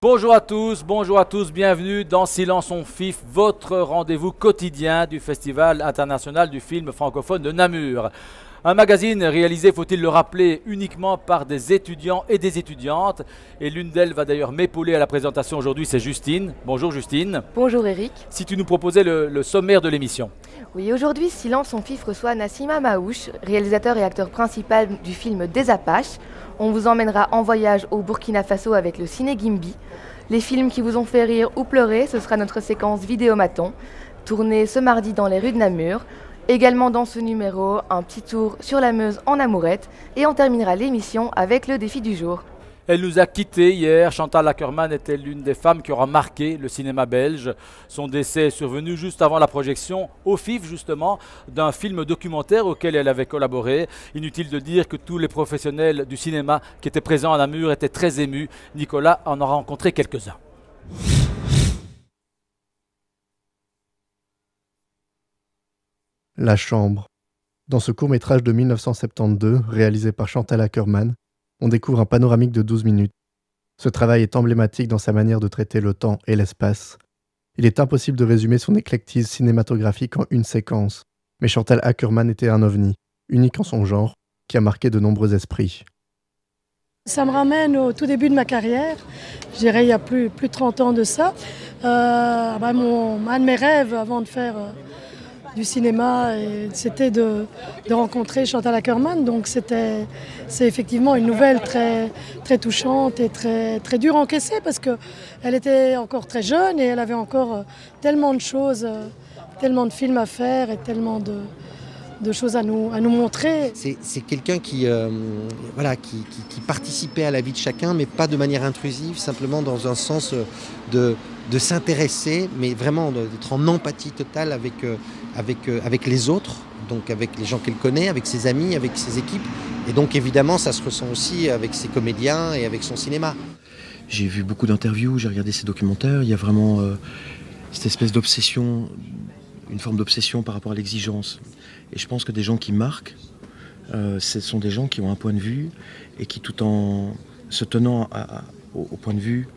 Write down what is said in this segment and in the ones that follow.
bonjour à tous, bienvenue dans Silence on Fif, votre rendez-vous quotidien du Festival international du film francophone de Namur. Un magazine réalisé, faut-il le rappeler, uniquement par des étudiants et des étudiantes. Et l'une d'elles va d'ailleurs m'épauler à la présentation aujourd'hui, c'est Justine. Bonjour Justine. Bonjour Eric. Si tu nous proposais le sommaire de l'émission. Oui, aujourd'hui, Silence on Fif reçoit Nassima Maouche, réalisateur et acteur principal du film Des Apaches. On vous emmènera en voyage au Burkina Faso avec le Ciné Gimbi. Les films qui vous ont fait rire ou pleurer, ce sera notre séquence Vidéomaton, tournée ce mardi dans les rues de Namur. Également dans ce numéro, un petit tour sur la Meuse en amourette et on terminera l'émission avec le défi du jour. Elle nous a quittés hier. Chantal Akerman était l'une des femmes qui aura marqué le cinéma belge. Son décès est survenu juste avant la projection, au FIF justement, d'un film documentaire auquel elle avait collaboré. Inutile de dire que tous les professionnels du cinéma qui étaient présents à Namur étaient très émus. Nicolas en a rencontré quelques-uns. La chambre. Dans ce court-métrage de 1972, réalisé par Chantal Akerman, on découvre un panoramique de 12 minutes. Ce travail est emblématique dans sa manière de traiter le temps et l'espace. Il est impossible de résumer son éclectisme cinématographique en une séquence, mais Chantal Akerman était un ovni, unique en son genre, qui a marqué de nombreux esprits. Ça me ramène au tout début de ma carrière, je dirais il y a plus de 30 ans de ça. Un de mes rêves avant de faire du cinéma, c'était de rencontrer Chantal Akerman. Donc c'est effectivement une nouvelle très touchante et très dure à encaisser parce qu'elle était encore très jeune et elle avait encore tellement de choses, tellement de films à faire et tellement de choses à nous montrer. C'est quelqu'un qui participait à la vie de chacun, mais pas de manière intrusive, simplement dans un sens de s'intéresser, mais vraiment d'être en empathie totale avec les autres, donc avec les gens qu'elle connaît, avec ses amis, avec ses équipes. Et donc évidemment, ça se ressent aussi avec ses comédiens et avec son cinéma. J'ai vu beaucoup d'interviews, j'ai regardé ses documentaires, il y a vraiment cette espèce d'obsession, une forme d'obsession par rapport à l'exigence. Et je pense que des gens qui marquent, ce sont des gens qui ont un point de vue et qui, tout en se tenant au point de vue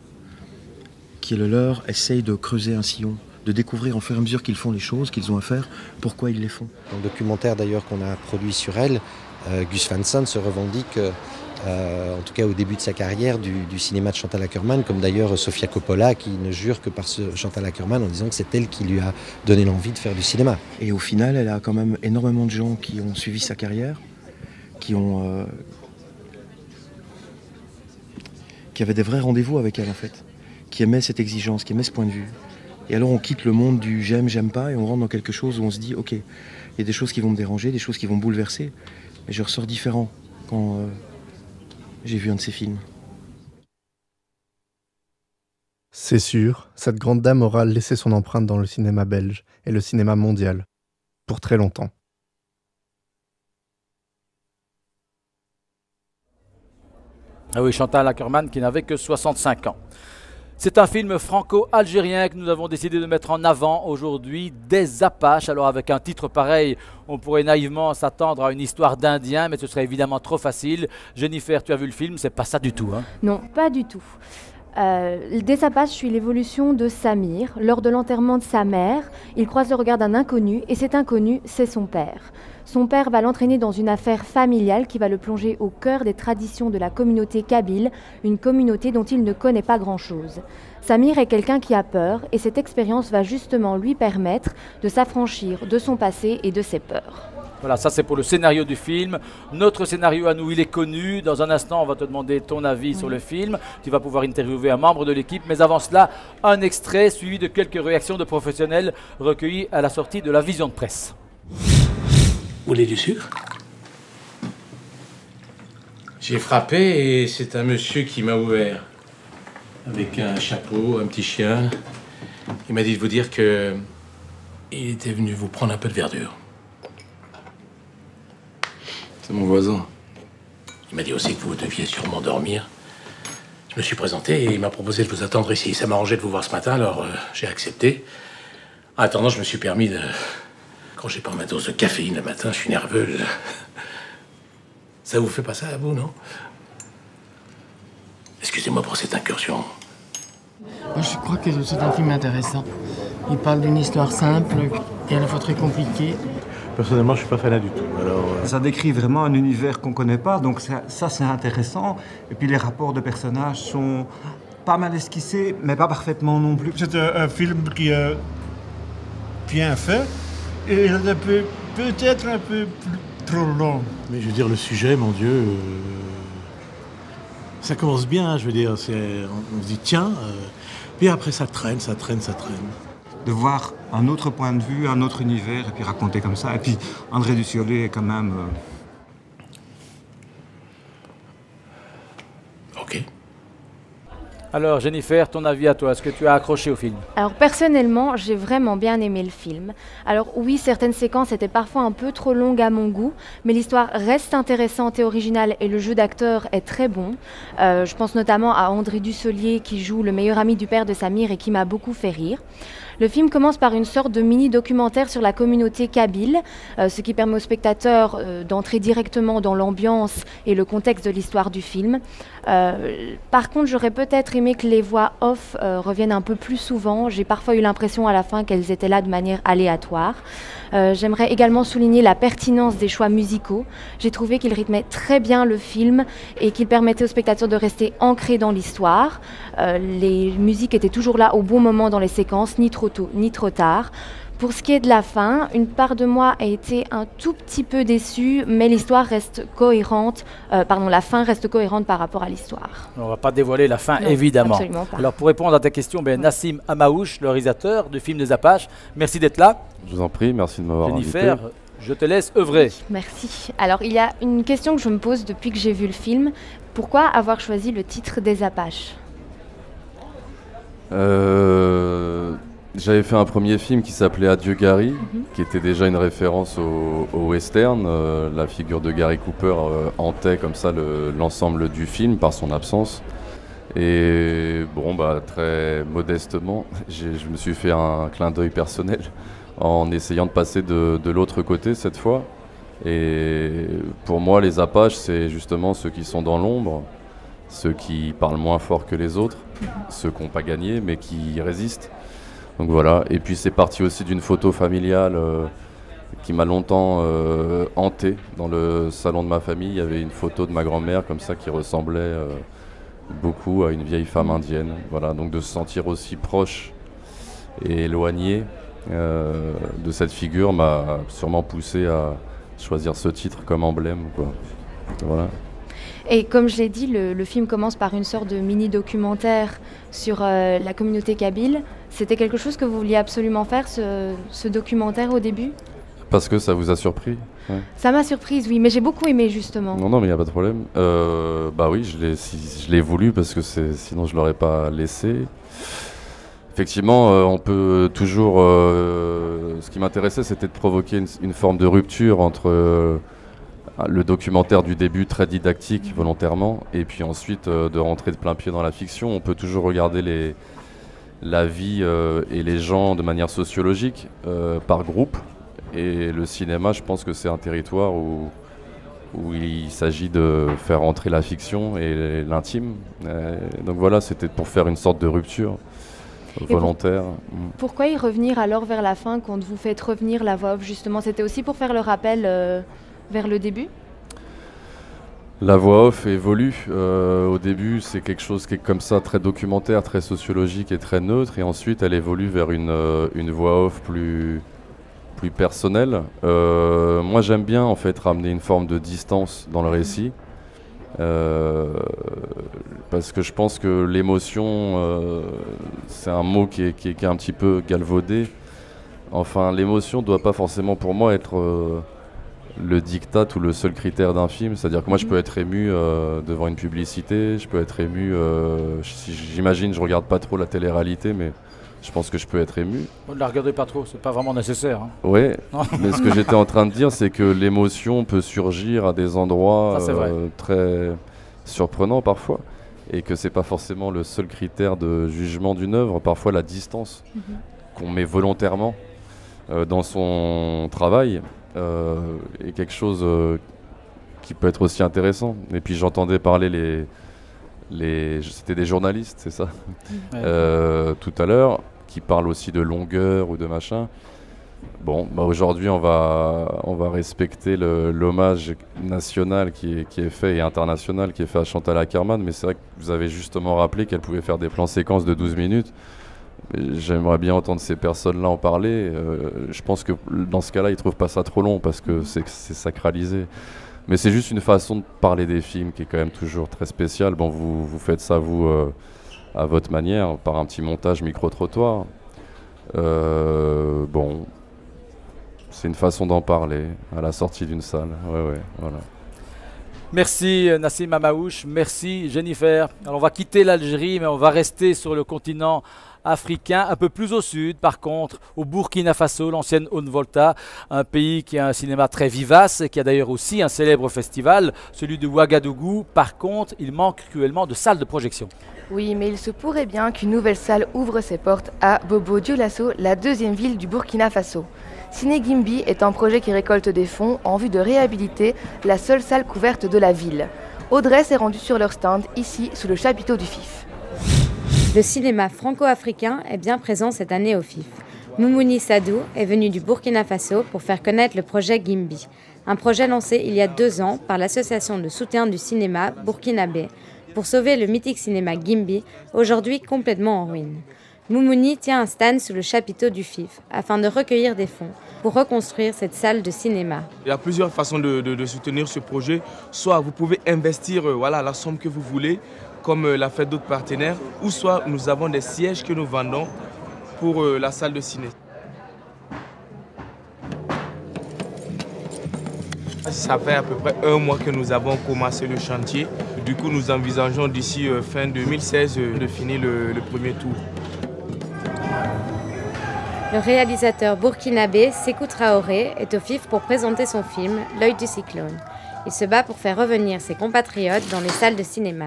qui est le leur, essayent de creuser un sillon, de découvrir au fur et à mesure qu'ils font les choses, qu'ils ont à faire, pourquoi ils les font. Dans le documentaire d'ailleurs qu'on a produit sur elle, Gus Van Sant se revendique, en tout cas au début de sa carrière, du cinéma de Chantal Akerman, comme d'ailleurs Sofia Coppola qui ne jure que par Chantal Akerman en disant que c'est elle qui lui a donné l'envie de faire du cinéma. Et au final, elle a quand même énormément de gens qui ont suivi sa carrière, qui avaient des vrais rendez-vous avec elle en fait, qui aimaient cette exigence, qui aimaient ce point de vue. Et alors on quitte le monde du j'aime pas et on rentre dans quelque chose où on se dit ok, il y a des choses qui vont me déranger, des choses qui vont me bouleverser, mais je ressors différent quand j'ai vu un de ces films. C'est sûr, cette grande dame aura laissé son empreinte dans le cinéma belge et le cinéma mondial, pour très longtemps. Ah oui, Chantal Akerman qui n'avait que 65 ans. C'est un film franco-algérien que nous avons décidé de mettre en avant aujourd'hui, Des Apaches. Alors avec un titre pareil, on pourrait naïvement s'attendre à une histoire d'Indiens, mais ce serait évidemment trop facile. Jennifer, tu as vu le film, c'est pas ça du tout, hein? Non, pas du tout. Des Apaches suit l'évolution de Samir. Lors de l'enterrement de sa mère, il croise le regard d'un inconnu, et cet inconnu, c'est son père. Son père va l'entraîner dans une affaire familiale qui va le plonger au cœur des traditions de la communauté kabyle, une communauté dont il ne connaît pas grand-chose. Samir est quelqu'un qui a peur, et cette expérience va justement lui permettre de s'affranchir de son passé et de ses peurs. Voilà, ça c'est pour le scénario du film. Notre scénario à nous, il est connu. Dans un instant, on va te demander ton avis sur le film. Tu vas pouvoir interviewer un membre de l'équipe. Mais avant cela, un extrait suivi de quelques réactions de professionnels recueillies à la sortie de la vision de presse. Vous voulez du sucre? J'ai frappé et c'est un monsieur qui m'a ouvert. Avec un chapeau, un petit chien. Il m'a dit de vous dire que il était venu vous prendre un peu de verdure. C'est mon voisin. Il m'a dit aussi que vous deviez sûrement dormir. Je me suis présenté et il m'a proposé de vous attendre ici. Ça m'arrangeait de vous voir ce matin, alors j'ai accepté. En attendant, je me suis permis de... Quand j'ai pas ma dose de caféine le matin, je suis nerveux. Ça vous fait pas ça à vous, non? Excusez-moi pour cette incursion. Je crois que c'est un film intéressant. Il parle d'une histoire simple et à la fois très compliquée. Personnellement, je ne suis pas fanat du tout. Alors, Ça décrit vraiment un univers qu'on ne connaît pas, donc ça c'est intéressant. Et puis les rapports de personnages sont pas mal esquissés, mais pas parfaitement non plus. C'est un film qui est bien fait et il est peut-être un peu trop long. Mais je veux dire, le sujet, mon Dieu, ça commence bien, je veux dire, on se dit tiens, puis après ça traîne. De voir un autre point de vue, un autre univers, et puis raconter comme ça. Et puis André Dussolier est quand même... Ok. Alors Jennifer, ton avis à toi, est-ce que tu as accroché au film? Alors personnellement, j'ai vraiment bien aimé le film. Alors oui, certaines séquences étaient parfois un peu trop longues à mon goût, mais l'histoire reste intéressante et originale et le jeu d'acteur est très bon. Je pense notamment à André Dussolier qui joue le meilleur ami du père de Samir et qui m'a beaucoup fait rire. Le film commence par une sorte de mini-documentaire sur la communauté kabyle, ce qui permet aux spectateurs d'entrer directement dans l'ambiance et le contexte de l'histoire du film. Par contre, j'aurais peut-être aimé que les voix off reviennent un peu plus souvent. J'ai parfois eu l'impression à la fin qu'elles étaient là de manière aléatoire. J'aimerais également souligner la pertinence des choix musicaux. J'ai trouvé qu'ils rythmaient très bien le film et qu'ils permettaient aux spectateurs de rester ancrés dans l'histoire. Les musiques étaient toujours là au bon moment dans les séquences, ni trop tôt, ni trop tard. Pour ce qui est de la fin, une part de moi a été un tout petit peu déçue, mais l'histoire reste cohérente. La fin reste cohérente par rapport à l'histoire. On ne va pas dévoiler la fin, Non, évidemment. absolument pas. Alors pour répondre à ta question, Nassim Amaouche, le réalisateur du film des Apaches, merci d'être là. Je vous en prie, merci de m'avoir invité. Jennifer, je te laisse œuvrer. Merci. Alors, il y a une question que je me pose depuis que j'ai vu le film. Pourquoi avoir choisi le titre des Apaches ? J'avais fait un premier film qui s'appelait Adieu Gary, qui était déjà une référence au western. La figure de Gary Cooper hantait comme ça l'ensemble du film par son absence. Et bon, très modestement, je me suis fait un clin d'œil personnel en essayant de passer de l'autre côté cette fois. Et pour moi, les Apaches, c'est justement ceux qui sont dans l'ombre, ceux qui parlent moins fort que les autres, ceux qui n'ont pas gagné mais qui résistent. Donc voilà, et puis c'est parti aussi d'une photo familiale qui m'a longtemps hanté. Dans le salon de ma famille, il y avait une photo de ma grand-mère comme ça qui ressemblait beaucoup à une vieille femme indienne. Voilà, donc de se sentir aussi proche et éloigné de cette figure m'a sûrement poussé à choisir ce titre comme emblème, quoi. Voilà. Et comme je l'ai dit, le film commence par une sorte de mini-documentaire sur la communauté kabyle. C'était quelque chose que vous vouliez absolument faire, ce documentaire au début ? Parce que ça vous a surpris? Ouais. Ça m'a surprise, oui, mais j'ai beaucoup aimé justement. Non, mais il n'y a pas de problème. Oui, je l'ai voulu parce que sinon je ne l'aurais pas laissé. Effectivement, on peut toujours... ce qui m'intéressait, c'était de provoquer une forme de rupture entre le documentaire du début, très didactique, volontairement, et puis ensuite de rentrer de plein pied dans la fiction. On peut toujours regarder la vie et les gens de manière sociologique, par groupe. Et le cinéma, je pense que c'est un territoire où il s'agit de faire entrer la fiction et l'intime. Donc voilà, c'était pour faire une sorte de rupture volontaire. Pourquoi y revenir alors vers la fin quand vous faites revenir la voix off justement? C'était aussi pour faire le rappel vers le début? La voix off évolue. Au début, c'est quelque chose qui est comme ça, très documentaire, très sociologique et très neutre. Et ensuite, elle évolue vers une voix off plus personnelle. Moi, j'aime bien en fait ramener une forme de distance dans le récit. Parce que je pense que l'émotion, c'est un mot qui est un petit peu galvaudé. Enfin, l'émotion ne doit pas forcément pour moi être le diktat ou le seul critère d'un film. C'est-à-dire que moi je peux être ému devant une publicité, je peux être ému, j'imagine, je regarde pas trop la télé-réalité, mais je pense que je peux être ému. Ne la regardez pas trop, c'est pas vraiment nécessaire. Hein. Oui, mais ce que j'étais en train de dire, c'est que l'émotion peut surgir à des endroits très surprenants parfois, et que c'est pas forcément le seul critère de jugement d'une œuvre. Parfois la distance qu'on met volontairement dans son travail est quelque chose qui peut être aussi intéressant. Et puis j'entendais parler c'était des journalistes, c'est ça, tout à l'heure, qui parlent aussi de longueur ou de machin. Bon, aujourd'hui, on va respecter l'hommage national qui est fait et international qui est fait à Chantal Akerman, mais c'est vrai que vous avez justement rappelé qu'elle pouvait faire des plans séquences de 12 minutes. J'aimerais bien entendre ces personnes-là en parler. Je pense que dans ce cas-là, ils ne trouvent pas ça trop long parce que c'est sacralisé. Mais c'est juste une façon de parler des films qui est quand même toujours très spéciale. Bon, vous faites ça, vous, à votre manière, par un petit montage micro-trottoir. Bon, c'est une façon d'en parler à la sortie d'une salle. Ouais, voilà. Merci Nassim Amaouche, merci Jennifer. Alors on va quitter l'Algérie, mais on va rester sur le continent africain, un peu plus au sud par contre, au Burkina Faso, l'ancienne Haute-Volta, un pays qui a un cinéma très vivace, qui a d'ailleurs aussi un célèbre festival, celui de Ouagadougou. Par contre, il manque cruellement de salles de projection. Oui, mais il se pourrait bien qu'une nouvelle salle ouvre ses portes à Bobo-Dioulasso, la deuxième ville du Burkina Faso. Ciné Gimbi est un projet qui récolte des fonds en vue de réhabiliter la seule salle couverte de la ville. Audrey s'est rendue sur leur stand, ici, sous le chapiteau du FIF. Le cinéma franco-africain est bien présent cette année au FIF. Moumouni Sadou est venu du Burkina Faso pour faire connaître le projet Gimbi, un projet lancé il y a 2 ans par l'association de soutien du cinéma burkinabé pour sauver le mythique cinéma Gimbi, aujourd'hui complètement en ruine. Moumouni tient un stand sous le chapiteau du FIF afin de recueillir des fonds pour reconstruire cette salle de cinéma. Il y a plusieurs façons de soutenir ce projet. Soit vous pouvez investir la somme que vous voulez, comme l'a fait d'autres partenaires, ou soit nous avons des sièges que nous vendons pour la salle de ciné. Ça fait à peu près 1 mois que nous avons commencé le chantier. Du coup, nous envisageons d'ici fin 2016 de finir le premier tour. Le réalisateur burkinabé Sékou Traoré est au FIF pour présenter son film « L'œil du cyclone ». Il se bat pour faire revenir ses compatriotes dans les salles de cinéma.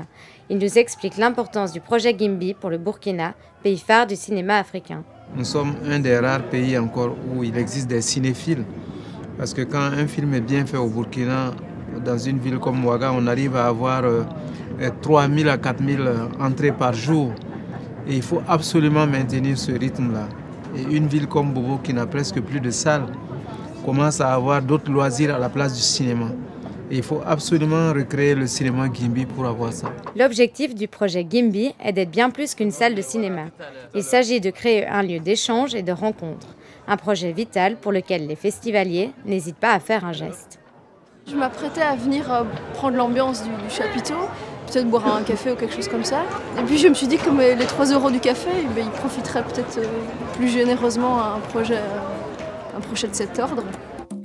Il nous explique l'importance du projet Gimbi pour le Burkina, pays phare du cinéma africain. Nous sommes un des rares pays encore où il existe des cinéphiles. Parce que quand un film est bien fait au Burkina, dans une ville comme Ouaga, on arrive à avoir 3000 à 4000 entrées par jour. Et il faut absolument maintenir ce rythme-là. Et une ville comme Bobo, qui n'a presque plus de salles, commence à avoir d'autres loisirs à la place du cinéma. Et il faut absolument recréer le cinéma Gimbi pour avoir ça. L'objectif du projet Gimbi est d'être bien plus qu'une salle de cinéma. Il s'agit de créer un lieu d'échange et de rencontre. Un projet vital pour lequel les festivaliers n'hésitent pas à faire un geste. Je m'apprêtais à venir prendre l'ambiance du chapiteau, peut-être boire un café ou quelque chose comme ça. Et puis je me suis dit que les 3 € du café, ils profiteraient peut-être plus généreusement à un projet de cet ordre.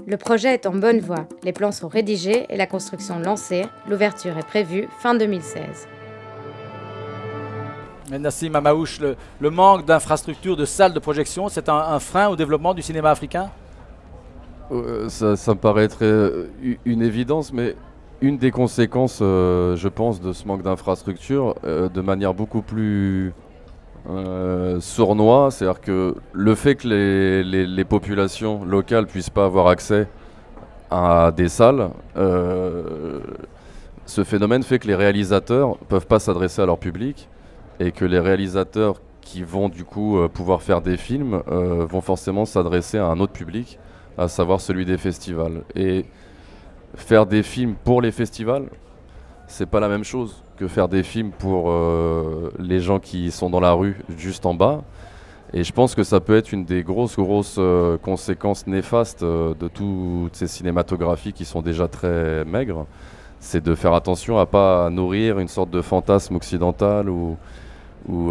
Le projet est en bonne voie. Les plans sont rédigés et la construction lancée. L'ouverture est prévue fin 2016. Mais Nassim Amaouche, le manque d'infrastructures, de salles de projection, c'est un frein au développement du cinéma africain ? Ça me paraît être une évidence, mais une des conséquences, je pense, de ce manque d'infrastructures, de manière beaucoup plus sournoise, c'est-à-dire que le fait que les populations locales ne puissent pas avoir accès à des salles, ce phénomène fait que les réalisateurs ne peuvent pas s'adresser à leur public et que les réalisateurs qui vont du coup pouvoir faire des films vont forcément s'adresser à un autre public, à savoir celui des festivals. Et faire des films pour les festivals, c'est pas la même chose que faire des films pour les gens qui sont dans la rue juste en bas. Et je pense que ça peut être une des grosses conséquences néfastes de toutes ces cinématographies qui sont déjà très maigres. C'est de faire attention à pas nourrir une sorte de fantasme occidental ou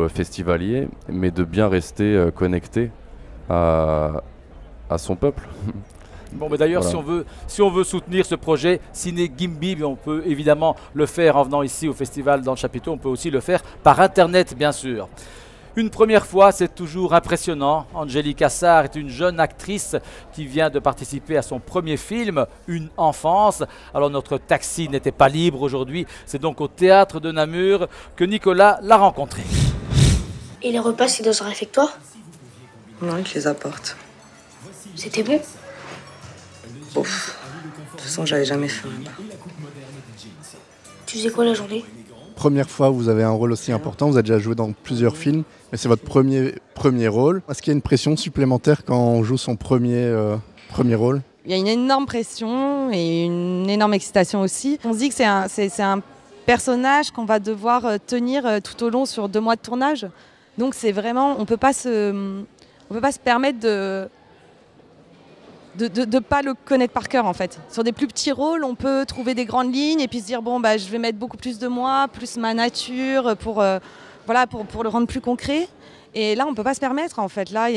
festivalier, mais de bien rester connecté à son peuple. Bon, mais d'ailleurs, voilà. si on veut soutenir ce projet Ciné Gimbi, on peut évidemment le faire en venant ici au festival dans le chapiteau. On peut aussi le faire par Internet, bien sûr. Une première fois, c'est toujours impressionnant. Angélique Assar est une jeune actrice qui vient de participer à son premier film, Une enfance. Alors notre taxi n'était pas libre aujourd'hui. C'est donc au théâtre de Namur que Nicolas l'a rencontré. Et les repas, c'est dans un réfectoire? Non, il les apporte. C'était bon? Ouf. De toute façon, j'avais jamais faim là-bas. Tu faisais quoi la journée? première fois où vous avez un rôle aussi important. Vous avez déjà joué dans plusieurs films, mais c'est votre premier rôle. Est-ce qu'il y a une pression supplémentaire quand on joue son premier rôle? Il y a une énorme pression et une énorme excitation aussi. On se dit que c'est un personnage qu'on va devoir tenir tout au long sur 2 mois de tournage. Donc c'est vraiment, on peut pas se permettre de pas le connaître par cœur en fait. Sur des plus petits rôles, on peut trouver des grandes lignes et puis se dire bon bah je vais mettre beaucoup plus de moi, plus ma nature pour le rendre plus concret. Et là on peut pas se permettre en fait. Là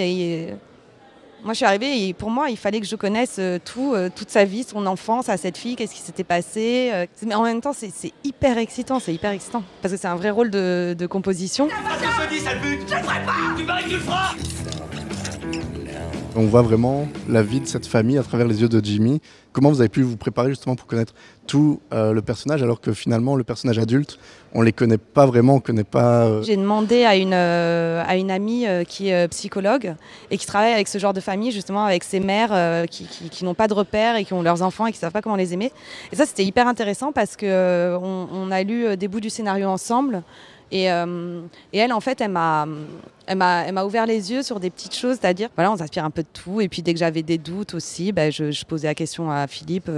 moi je suis arrivée et pour moi il fallait que je connaisse toute sa vie, son enfance à cette fille, qu'est-ce qui s'était passé. Mais en même temps c'est hyper excitant, parce que c'est un vrai rôle de composition. Je te dis, sale pute, je le ferai pas. Tu paries que tu le feras. On voit vraiment la vie de cette famille à travers les yeux de Jimmy. Comment vous avez pu vous préparer justement pour connaître tout le personnage, alors que finalement le personnage adulte, on les connaît pas vraiment, on connaît pas... J'ai demandé à une amie qui est psychologue et qui travaille avec ce genre de famille, justement avec ces mères qui n'ont pas de repères et qui ont leurs enfants et qui ne savent pas comment les aimer. Et ça c'était hyper intéressant parce qu'on a lu des bouts du scénario ensemble. Et elle, en fait, elle m'a ouvert les yeux sur des petites choses, c'est-à-dire, voilà, on s'inspire un peu de tout. Et puis, dès que j'avais des doutes aussi, je posais la question à Philippe,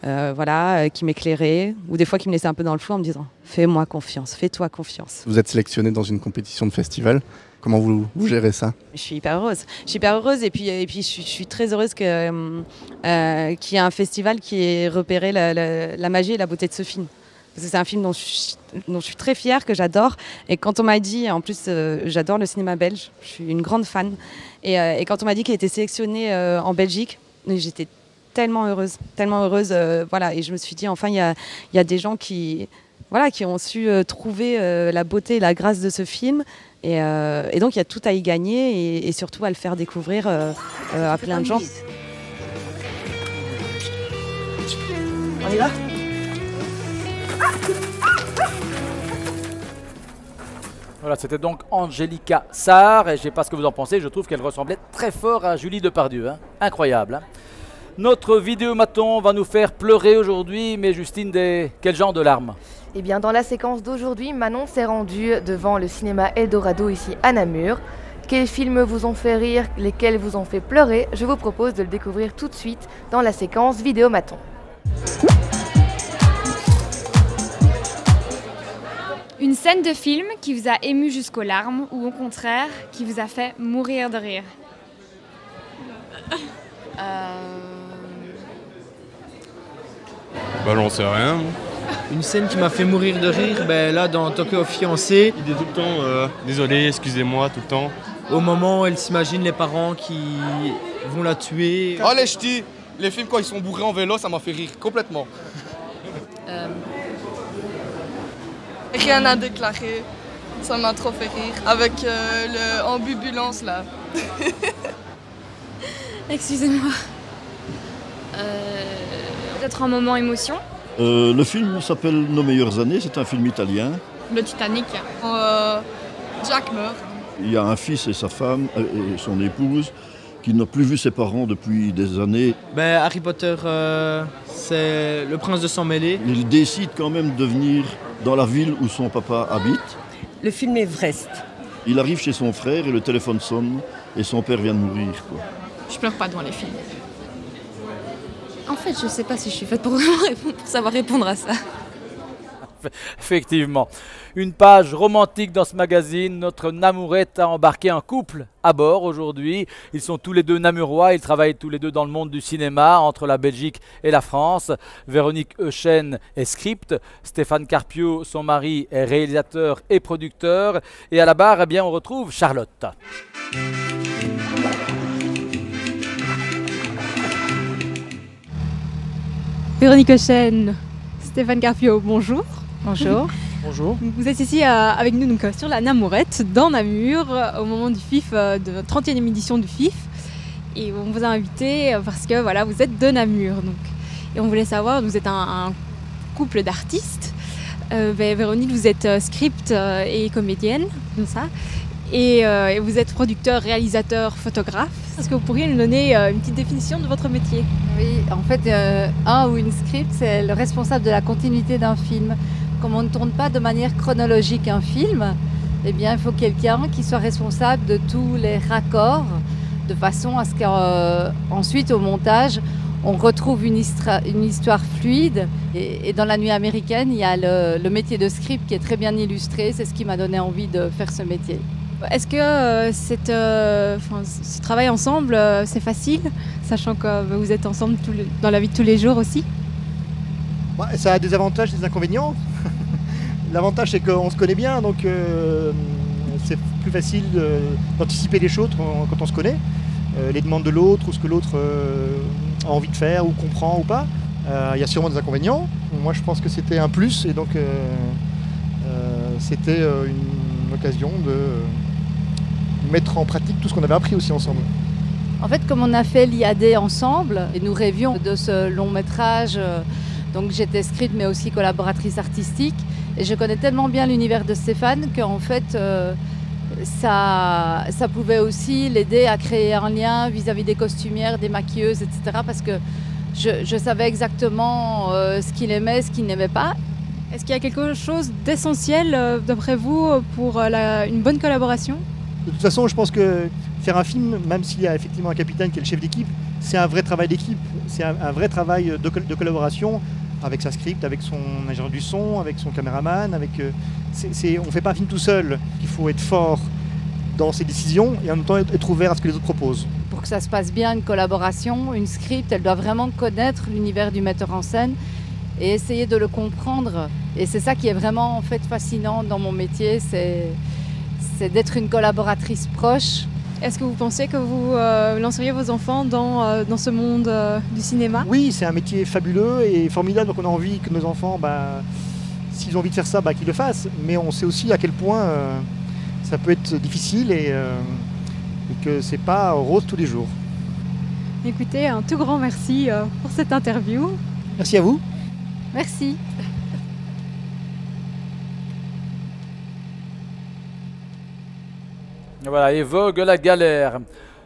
qui m'éclairait, ou des fois qui me laissait un peu dans le flou en me disant « Fais-moi confiance, fais-toi confiance ». Vous êtes sélectionné dans une compétition de festival. Comment vous gérez ça? Je suis hyper heureuse. Et puis je suis très heureuse qu'il y ait un festival qui ait repéré la magie et la beauté de ce film. Parce que c'est un film dont je suis très fière, que j'adore. Et quand on m'a dit, en plus j'adore le cinéma belge, je suis une grande fan. Et quand on m'a dit qu'il était sélectionné en Belgique, j'étais tellement heureuse. Voilà. Et je me suis dit, enfin, il y a des gens qui ont su trouver la beauté et la grâce de ce film. Et donc il y a tout à y gagner et surtout à le faire découvrir à plein de gens. On y va ? Voilà, c'était donc Angélica Sarr, et je ne sais pas ce que vous en pensez, je trouve qu'elle ressemblait très fort à Julie Depardieu, hein. Incroyable. Hein. Notre vidéomaton va nous faire pleurer aujourd'hui, mais Justine, quel genre de larmes? Eh bien, dans la séquence d'aujourd'hui, Manon s'est rendue devant le cinéma Eldorado ici à Namur. Quels films vous ont fait rire, lesquels vous ont fait pleurer? Je vous propose de le découvrir tout de suite dans la séquence vidéomaton. Une scène de film qui vous a ému jusqu'aux larmes ou au contraire qui vous a fait mourir de rire? Bah j'en sais rien. Une scène qui m'a fait mourir de rire, là dans Tokyo Fiancé. Il dit tout le temps désolé, excusez-moi tout le temps. Au moment où elle s'imagine les parents qui vont la tuer. Oh les ch'tis, les films quand ils sont bourrés en vélo, ça m'a fait rire complètement. Rien à déclarer, ça m'a trop fait rire, avec l'ambulance là. Excusez-moi. Peut-être un moment émotion? Le film s'appelle Nos meilleures années, c'est un film italien. Le Titanic. Jack meurt. Il y a un fils et sa femme et son épouse qui n'ont plus vu ses parents depuis des années. Harry Potter, c'est le prince de sang mêlé. Il décide quand même de venir dans la ville où son papa habite. Le film Everest. Il arrive chez son frère et le téléphone sonne et son père vient de mourir. Je pleure pas devant les films. En fait, je sais pas si je suis faite pour savoir répondre à ça. Effectivement. Une page romantique dans ce magazine. Notre Namourette a embarqué un couple à bord aujourd'hui. Ils sont tous les deux namurois. Ils travaillent tous les deux dans le monde du cinéma, entre la Belgique et la France. Véronique Euchen est script. Stéphane Carpio, son mari, est réalisateur et producteur. Et à la barre, on retrouve Charlotte. Véronique Euchen, Stéphane Carpio, bonjour. Bonjour. Bonjour. Vous êtes ici avec nous donc, sur la Namourette, dans Namur, au moment du FIF, de la 30e édition du FIF. Et on vous a invité parce que voilà, vous êtes de Namur. Donc. Et on voulait savoir, vous êtes un couple d'artistes. Véronique, vous êtes script et comédienne, comme ça. Et vous êtes producteur, réalisateur, photographe. Est-ce que vous pourriez nous donner une petite définition de votre métier? Oui, en fait, un ou une script, c'est le responsable de la continuité d'un film. Comme on ne tourne pas de manière chronologique un film, eh bien, il faut quelqu'un qui soit responsable de tous les raccords, de façon à ce qu'ensuite, au montage, on retrouve une histoire fluide. Et dans La Nuit américaine, il y a le métier de script qui est très bien illustré. C'est ce qui m'a donné envie de faire ce métier. Est-ce que ce travail ensemble, c'est facile, sachant que vous êtes ensemble dans la vie de tous les jours aussi? Ça a des avantages et des inconvénients. L'avantage, c'est qu'on se connaît bien, donc c'est plus facile d'anticiper les choses quand on se connaît. Les demandes de l'autre ou ce que l'autre a envie de faire ou comprend ou pas. Il y a sûrement des inconvénients. Moi, je pense que c'était un plus et donc c'était une occasion de mettre en pratique tout ce qu'on avait appris aussi ensemble. En fait, comme on a fait l'IAD ensemble et nous rêvions de ce long métrage, donc j'étais script mais aussi collaboratrice artistique et je connais tellement bien l'univers de Stéphane qu'en fait ça pouvait aussi l'aider à créer un lien vis-à-vis des costumières, des maquilleuses, etc. parce que je savais exactement ce qu'il aimait, ce qu'il n'aimait pas. Est-ce qu'il y a quelque chose d'essentiel d'après vous pour une bonne collaboration? De toute façon, je pense que faire un film, même s'il y a effectivement un capitaine qui est le chef d'équipe, c'est un vrai travail d'équipe, c'est un vrai travail de collaboration avec sa script, avec son ingénieur du son, avec son caméraman. On ne fait pas un film tout seul. Il faut être fort dans ses décisions et en même temps être ouvert à ce que les autres proposent. Pour que ça se passe bien, une collaboration, une script, elle doit vraiment connaître l'univers du metteur en scène et essayer de le comprendre. Et c'est ça qui est vraiment en fait fascinant dans mon métier, c'est d'être une collaboratrice proche. Est-ce que vous pensez que vous lanceriez vos enfants dans ce monde du cinéma? Oui, c'est un métier fabuleux et formidable, donc on a envie que nos enfants, s'ils ont envie de faire ça, qu'ils le fassent. Mais on sait aussi à quel point ça peut être difficile et que c'est pas rose tous les jours. Écoutez, un tout grand merci pour cette interview. Merci à vous. Merci. Voilà, et vogue la galère.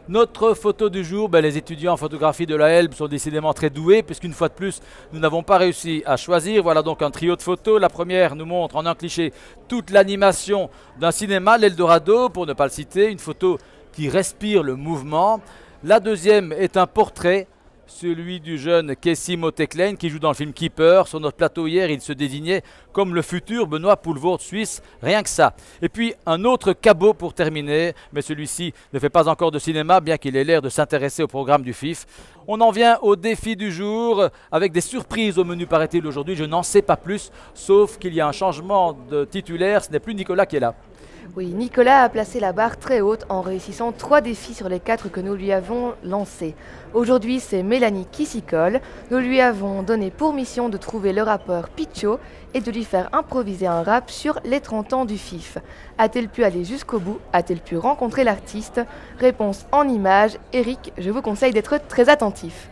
Notre photo du jour, les étudiants en photographie de la Helbe sont décidément très doués, puisqu'une fois de plus, nous n'avons pas réussi à choisir. Voilà donc un trio de photos. La première nous montre en un cliché toute l'animation d'un cinéma, l'Eldorado, pour ne pas le citer, une photo qui respire le mouvement. La deuxième est un portrait, celui du jeune Casey Moteklein qui joue dans le film Keeper. Sur notre plateau hier, il se désignait comme le futur Benoît Poelvoort suisse, rien que ça. Et puis un autre cabot pour terminer, mais celui-ci ne fait pas encore de cinéma, bien qu'il ait l'air de s'intéresser au programme du FIF. On en vient au défi du jour, avec des surprises au menu paraît-il aujourd'hui, je n'en sais pas plus, sauf qu'il y a un changement de titulaire, ce n'est plus Nicolas qui est là. Oui, Nicolas a placé la barre très haute en réussissant 3 défis sur les 4 que nous lui avons lancés. Aujourd'hui, c'est Mélanie qui s'y colle. Nous lui avons donné pour mission de trouver le rappeur Pitcho et de lui faire improviser un rap sur les 30 ans du FIF. A-t-elle pu aller jusqu'au bout? A-t-elle pu rencontrer l'artiste? Réponse en images. Eric, je vous conseille d'être très attentif.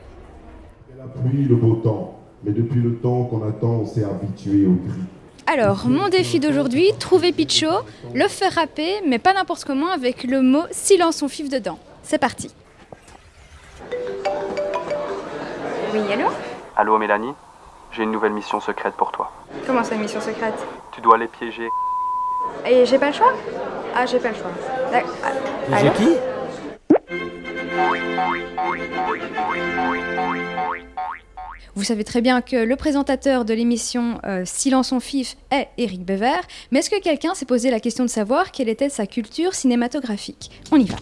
La pluie, le beau temps. Mais depuis le temps qu'on attend, on s'est habitué au gris. Alors, mon défi d'aujourd'hui, trouver Pitcho, le faire rapper, mais pas n'importe comment, avec le mot silence son fif dedans. C'est parti. Oui, allô? Allô Mélanie, j'ai une nouvelle mission secrète pour toi. Comment ça, mission secrète? Tu dois les piéger. Et j'ai pas le choix? Ah, j'ai pas le choix. Piéger qui? Vous savez très bien que le présentateur de l'émission Silence son fif est Eric Bever, mais est-ce que quelqu'un s'est posé la question de savoir quelle était sa culture cinématographique? On y va.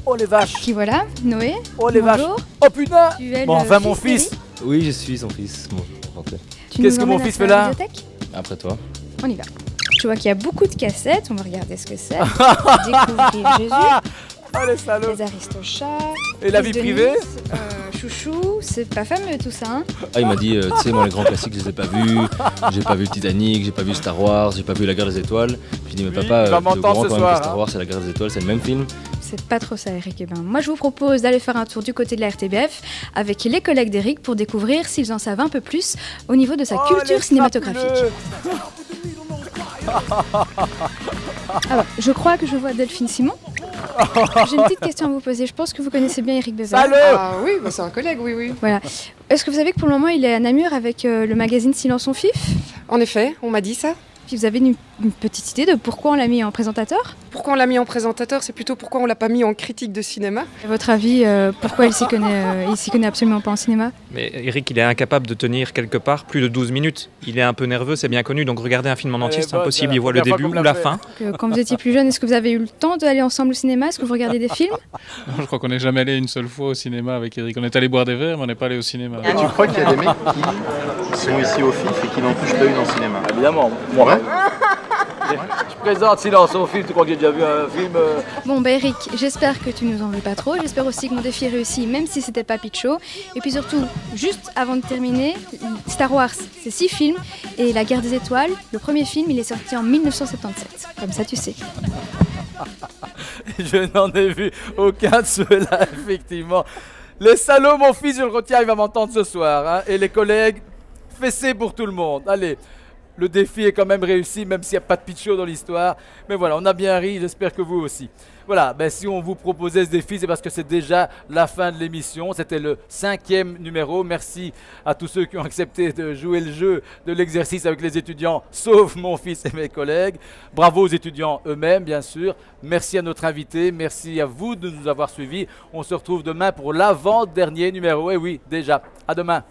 Oh les vaches! Qui voilà? Noé? Oh les vaches! Oh putain! Bon, enfin mon fils! Oui, je suis son fils. Bon, qu'est-ce que mon fils fait là? Après toi. On y va. Je vois qu'il y a beaucoup de cassettes, on va regarder ce que c'est. Découvrir Jésus. Oh les salauds! Les Aristochats. Et la vie privée? Chouchou, c'est pas fameux tout ça, hein? Ah, il m'a dit, tu sais, moi les grands classiques, je les ai pas vus. J'ai pas vu le Titanic, j'ai pas vu Star Wars, j'ai pas vu La Guerre des Étoiles. Puis je dis, mais papa, le grand quand même que Star Wars, c'est La Guerre des Étoiles, c'est le même film. C'est pas trop ça, Eric. Eh ben, moi, je vous propose d'aller faire un tour du côté de la RTBF avec les collègues d'Eric pour découvrir s'ils en savent un peu plus au niveau de sa culture cinématographique. Alors, je crois que je vois Delphine Simon. J'ai une petite question à vous poser. Je pense que vous connaissez bien Eric Bever. Salut! Ah oui, bah c'est un collègue, oui. Voilà. Est-ce que vous savez que pour le moment, il est à Namur avec le magazine Silence son fif? En effet, on m'a dit ça. Puis vous avez une petite idée de pourquoi on l'a mis en présentateur? Pourquoi on l'a mis en présentateur, c'est plutôt pourquoi on l'a pas mis en critique de cinéma. À votre avis, pourquoi il s'y connaît absolument pas en cinéma? Mais Eric, il est incapable de tenir quelque part plus de 12 minutes. Il est un peu nerveux, c'est bien connu, donc regarder un film en entier, c'est impossible. Il voit le début ou la fin. Quand vous étiez plus jeune, est-ce que vous avez eu le temps d'aller ensemble au cinéma? Est-ce que vous regardez des films? Non, je crois qu'on n'est jamais allé une seule fois au cinéma avec Eric. On est allé boire des verres, mais on n'est pas allé au cinéma. Et tu crois qu'il y a des mecs qui sont ici au FIF et qui n'en touchent pas une en cinéma? Évidemment, moi. Ouais. Je présente Silence au film, tu crois que j'ai déjà vu un film Bon bah Eric, j'espère que tu nous en veux pas trop, j'espère aussi que mon défi est réussi, même si c'était pas Pichot. Et puis surtout, juste avant de terminer, Star Wars, c'est 6 films, et La Guerre des Étoiles, le premier film, il est sorti en 1977, comme ça tu sais. Je n'en ai vu aucun de ceux-là, effectivement. Les salauds, mon fils, je le retiens, il va m'entendre ce soir. Hein. Et les collègues, fessez pour tout le monde. Allez, le défi est quand même réussi, même s'il n'y a pas de Pichot dans l'histoire. Mais voilà, on a bien ri, j'espère que vous aussi. Voilà, ben si on vous proposait ce défi, c'est parce que c'est déjà la fin de l'émission. C'était le 5e numéro. Merci à tous ceux qui ont accepté de jouer le jeu de l'exercice avec les étudiants, sauf mon fils et mes collègues. Bravo aux étudiants eux-mêmes, bien sûr. Merci à notre invité, merci à vous de nous avoir suivis. On se retrouve demain pour l'avant-dernier numéro. Et oui, déjà, à demain.